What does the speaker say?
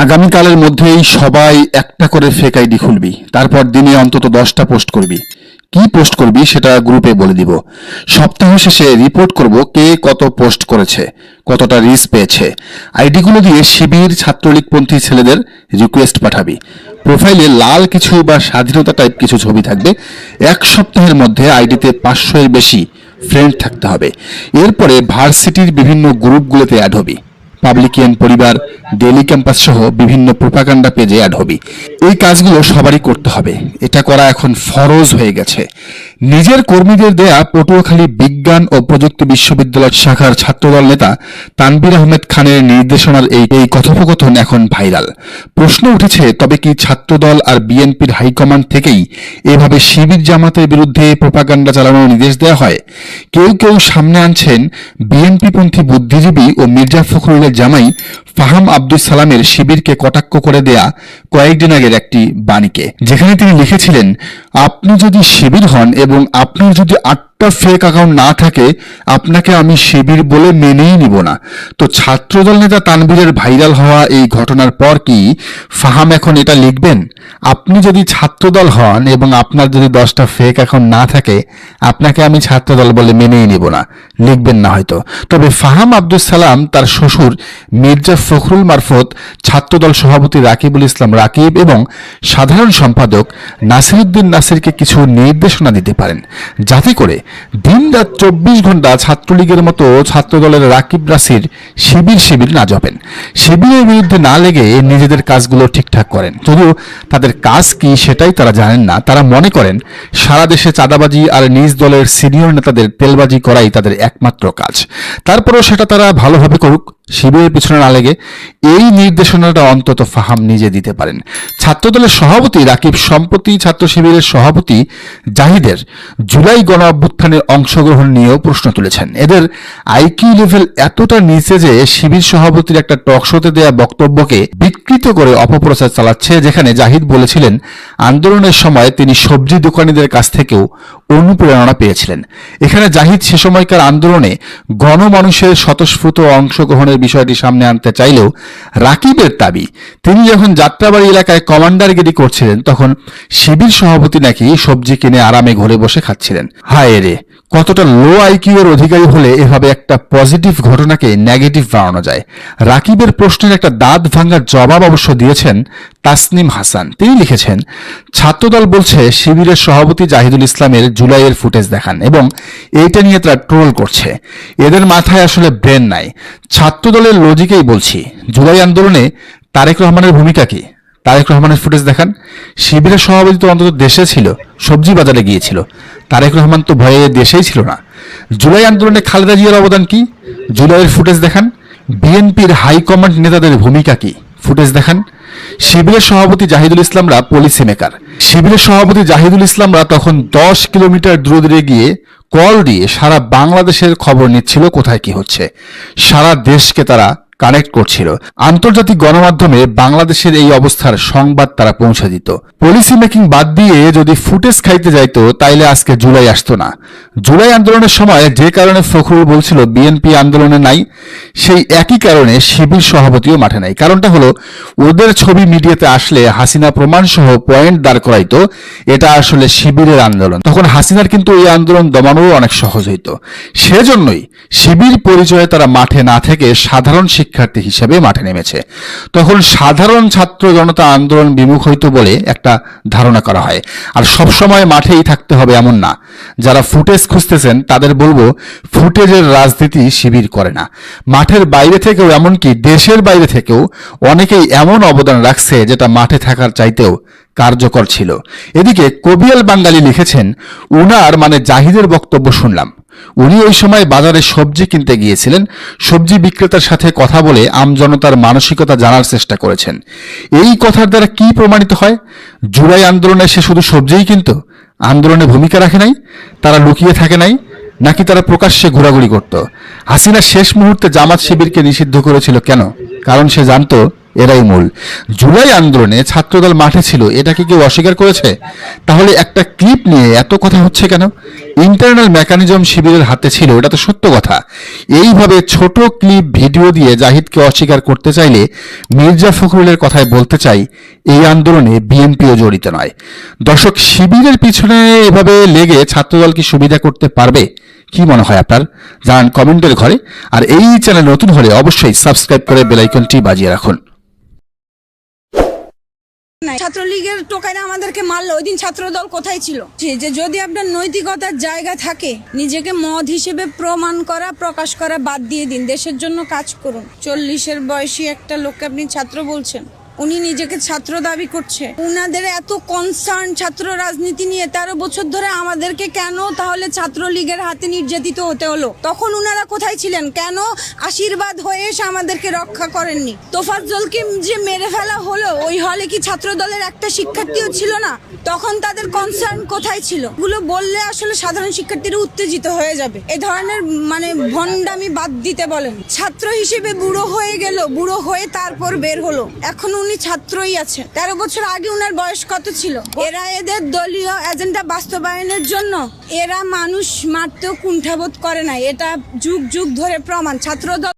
আগামীকালের মধ্যেই সবাই একটা করে ফেক আইডি খুলবি, তারপর দিনে অন্তত 10টা পোস্ট করবি। কি পোস্ট করবি সেটা গ্রুপে বলে দিব। সপ্তাহ শেষে রিপোর্ট করব কে কত পোস্ট করেছে, কতটা রিচ পেয়েছে। আইডিগুলো দিয়ে শিবির ছাত্রলীগপন্থী ছেলেদের রিকোয়েস্ট পাঠাবি। প্রোফাইলে লাল কিছু বা স্বাধীনতা টাইপ কিছু ছবি থাকবে। এক সপ্তাহের মধ্যে আইডিতে 500-এর বেশি ফ্রেন্ড থাকতে হবে। এরপরে ভার্সিটির বিভিন্ন গ্রুপগুলোতে অ্যাড হবি। পাবলিকিয়ান পরিবার, ডেইলি ক্যাম্পাস সহ বিভিন্ন প্রোপাগান্ডা পেজে অ্যাড হবি। এই কাজগুলো সবারই করতে হবে, এটা করা এখন ফরজ হয়ে গেছে। নিজের কর্মীদের দেয়া পটুয়াখালী বিজ্ঞান ও প্রযুক্তি বিশ্ববিদ্যালয় শাখার ছাত্রদল নেতা তানভীর আহমেদ খানের নির্দেশনার এই কথোপকথন এখন ভাইরাল। প্রশ্ন উঠেছে, তবে কি ছাত্রদল আর বিএনপির হাইকমান্ড থেকেই এভাবে শিবির জামাতের বিরুদ্ধে প্রোপাগান্ডা চালানোর নির্দেশ দেওয়া হয়? কেউ কেউ সামনে আনছেন বিএনপিপন্থী বুদ্ধিজীবী ও মির্জা ফখরুলের জামাই ফাহাম আব্দুস সালামের শিবিরকে কটাক্ষ করে দেয়া কয়েকদিন আগের একটি বাণীকে, যেখানে তিনি লিখেছিলেন, আপনি যদি শিবির হন এবং আপনার যদি 8টা ফেক অ্যাকাউন্ট না থাকে, আপনাকে আমি শিবির বলে মেনেই নিব না। তো ছাত্রদল নেতা তানভীরের ভাইরাল হওয়া এই ঘটনার পর কি ফাহাম এখন এটা লিখবেন, আপনি যদি ছাত্রদল হন এবং আপনার যদি 10টা ফেক অ্যাকাউন্ট না থাকে, আপনাকে আমি ছাত্রদল বলে মেনেই নিব না? লিখবেন না হয়তো। তবে ফাহাম আব্দুস সালাম তার শ্বশুর মির্জা ফখরুল মারফত ছাত্রদল সভাপতি রাকিবুল ইসলাম রাকিব এবং সাধারণ সম্পাদক নাসিরউদ্দিন নাসিরকে কিছু নির্দেশনা দিতে পারেন, যাতে করে দিনরাত 24 ঘন্টা ছাত্রলীগের মতো ছাত্রদলের রাকিব নাসির শিবির না জপেন, শিবিরের বিরুদ্ধে না লেগে নিজেদের কাজগুলো ঠিকঠাক করেন। যদিও তাদের কাজ কি সেটাই তারা জানেন না। তারা মনে করেন সারা দেশে চাঁদাবাজি আর নিজ দলের সিনিয়র নেতাদের তেলবাজি করাই তাদের একমাত্র কাজ। তারপরেও সেটা তারা ভালোভাবে করুক, শিবিরের পিছনে না লেগে। এই নির্দেশনাটা অন্তত ফাহাম নিজে দিতে পারেন। ছাত্রদলের সভাপতি রাকিব সম্প্রতি ছাত্র শিবিরের সভাপতি জাহিদের জুলাই গণ অভ্যুত্থানের অংশগ্রহণ নিয়েও প্রশ্ন তুলেছেন। এদের আইকিউ লেভেল এতটা নিচে যে শিবির সভাপতির একটা টক শোতে দেয়া বক্তব্যকে বিকৃত করে অপপ্রচার চালাচ্ছে, যেখানে জাহিদ বলেছিলেন আন্দোলনের সময় তিনি সবজি দোকানিদের কাছ থেকেও অনুপ্রেরণা পেয়েছিলেন। এখানে জাহিদ সে সময়কার আন্দোলনে গণমানুষের স্বতঃস্ফূর্ত অংশগ্রহণের বিষয়টি সামনে আনতে চাইলেও রাকিবের দাবি, তিনি যখন যাত্রাবাড়ি এলাকায় কমান্ডারগিরি করছিলেন তখন শিবির সভাপতি নাকি সবজি কিনে আরামে ঘরে বসে খাচ্ছিলেন। হায় রে, কতটা লো আইকিউ এর অধিকারী হলে এভাবে একটা পজিটিভ ঘটনাকে নেগেটিভ বানানো যায়। রাকিবের প্রশ্নের একটা দাঁত ভাঙার জবাব অবশ্য দিয়েছেন তাসনিম হাসান। তিনি লিখেছেন, ছাত্রদল বলছে শিবিরের সভাপতি জাহিদুল ইসলামের জুলাইয়ের ফুটেজ দেখান এবং এইটা নিয়ে তারা ট্রোল করছে। এদের মাথায় আসলে ব্রেন নাই। ছাত্রদলের লজিকেই বলছি, জুলাই আন্দোলনে তারেক রহমানের ভূমিকা কি? তারেক রহমানের ফুটেজ দেখান। শিবিরের সভাপতি তো অন্তত দেশে ছিল, সবজি বাজারে গিয়েছিল। তারেক রহমান তো ভয়ে দেশেই ছিল না। জুলাই আন্দোলনে খালেদা জিয়ার অবদান কি? জুলাইয়ের ফুটেজ দেখান। বিএনপির হাইকমান্ড নেতাদের ভূমিকা কি? ফুটেজ দেখান। শিবিরের সভাপতি জাহিদুল ইসলামরা পলিসি মেকার। শিবিরের সভাপতি জাহিদুল ইসলামরা তখন 10 কিলোমিটার দূরে গিয়ে কল দিয়ে সারা বাংলাদেশের খবর নিচ্ছিল কোথায় কি হচ্ছে। সারা দেশকে তারা কানেক্ট করছিল। আন্তর্জাতিক গণমাধ্যমে বাংলাদেশের এই অবস্থার সংবাদ তারা পৌঁছে দিত। পলিসি মেকিং বাদ দিয়ে যদি ফুটেজ খাইতে যাইতো তাইলে আজকে জুলাই আসতো না। জুলাই আন্দোলনের সময় যে কারণে ফখরুল বলছিল বিএনপি আন্দোলনে নাই, সেই একই কারণে শিবির সভাপতিও মাঠে নাই। কারণটা হলো, ওদের ছবি মিডিয়াতে আসলে হাসিনা প্রমাণ সহ পয়েন্ট দাঁড় করাইতো এটা আসলে শিবিরের আন্দোলন। তখন হাসিনার কিন্তু এই আন্দোলন দমানো অনেক সহজ হইত। সেজন্যই শিবির পরিচয়ে তারা মাঠে না থেকে সাধারণ শিক্ষার্থী হিসেবে মাঠে নেমেছে। তখন সাধারণ ছাত্র জনতা আন্দোলন বিমুখ হইতো বলে একটা ধারণা করা হয়। আর সবসময় মাঠেই থাকতে হবে এমন না। যারা ফুটেজ খুঁজতেছেন তাদের বলবো, ফুটেজের রাজনীতি শিবির করে না। মাঠের বাইরে থেকেও, এমনকি দেশের বাইরে থেকেও অনেকেই এমন অবদান রাখছে যেটা মাঠে থাকার চাইতেও কার্যকর ছিল। এদিকে কবিয়াল বাঙালি লিখেছেন, উনার মানে জাহিদের বক্তব্য শুনলাম। উনি ওই সময় বাজারে সবজি কিনতে গিয়েছিলেন, সবজি বিক্রেতার সাথে কথা বলে আমজনতার মানসিকতা জানার চেষ্টা করেছেন। এই কথার দ্বারা কি প্রমাণিত হয়? জুলাই আন্দোলনে সে শুধু সবজিই কিনত, আন্দোলনে ভূমিকা রাখে নাই, তারা লুকিয়ে থাকে নাই, নাকি তারা প্রকাশ্যে ঘোরাঘুরি করত? হাসিনা শেষ মুহূর্তে জামাত শিবিরকে নিষিদ্ধ করেছিল কেন? কারণ সে জানতো এরাই মূল। জুলাই আন্দোলনে ছাত্রদল মাঠে ছিল, এটা কি কেউ অস্বীকার করেছে? তাহলে একটা ক্লিপ নিয়ে এত কথা হচ্ছে কেন? ইন্টারনাল মেকানিজম শিবিরের হাতে ছিল, এটা তো সত্য কথা। এইভাবে ছোট ক্লিপ ভিডিও দিয়ে জাহিদকে অস্বীকার করতে চাইলে মির্জা ফখরুলের কথায় বলতে চাই, এই আন্দোলনে বিএনপিও জড়িত নয়। দর্শক, শিবিরের পিছনে এভাবে লেগে ছাত্রদল কি সুবিধা করতে পারবে? কি মনে হয় আপনার? জানান কমেন্টের ঘরে। আর এই চ্যানেল নতুন হলে অবশ্যই সাবস্ক্রাইব করে বেল আইকনটি বাজিয়ে রাখুন। ছাত্রলীগের টোকাইরা আমাদেরকে মারলো, ওই দিন ছাত্রদল কোথায় ছিল? যে যদি আপনার নৈতিকতার জায়গা থাকে, নিজেকে মদ হিসেবে প্রমাণ করা, প্রকাশ করা বাদ দিয়ে দিন, দেশের জন্য কাজ করুন। 40-এর বয়সী একটা লোককে আপনি ছাত্র বলছেন, উনি নিজেকে ছাত্র দাবি করছে। উনাদের এত কনসার্ন ছাত্র রাজনীতি নিয়ে, 13 বছর ধরে আমাদেরকে কেন তাহলে ছাত্রলীগের হাতে নির্যাতিত হতে হলো? তখন উনারা কোথায় ছিলেন? কেন আশীর্বাদ হয়ে এসে আমাদেরকে রক্ষা করেননি? তোফাজ্জলকে যে মেরে ফেলা হলো, ওই হলে কি ছাত্র দলের একটা শিক্ষার্থীও ছিল না? তখন তাদের কনসার্ন কোথায় ছিল? এগুলো বললে আসলে সাধারণ শিক্ষার্থীরা উত্তেজিত হয়ে যাবে। এই ধরনের ভণ্ডামি বাদ দিতে বলেন। ছাত্র হিসেবে বুড়ো হয়ে গেল, বুড়ো হয়ে তারপর বের হলো, এখন উনি ছাত্রই আছেন। 13 বছর আগে উনার বয়স কত ছিল? এরা এদের দলীয় এজেন্ডা বাস্তবায়নের জন্য এরা মানুষ মারতেও কুণ্ঠাবোধ করে না, এটা যুগ যুগ ধরে প্রমাণ। ছাত্রদল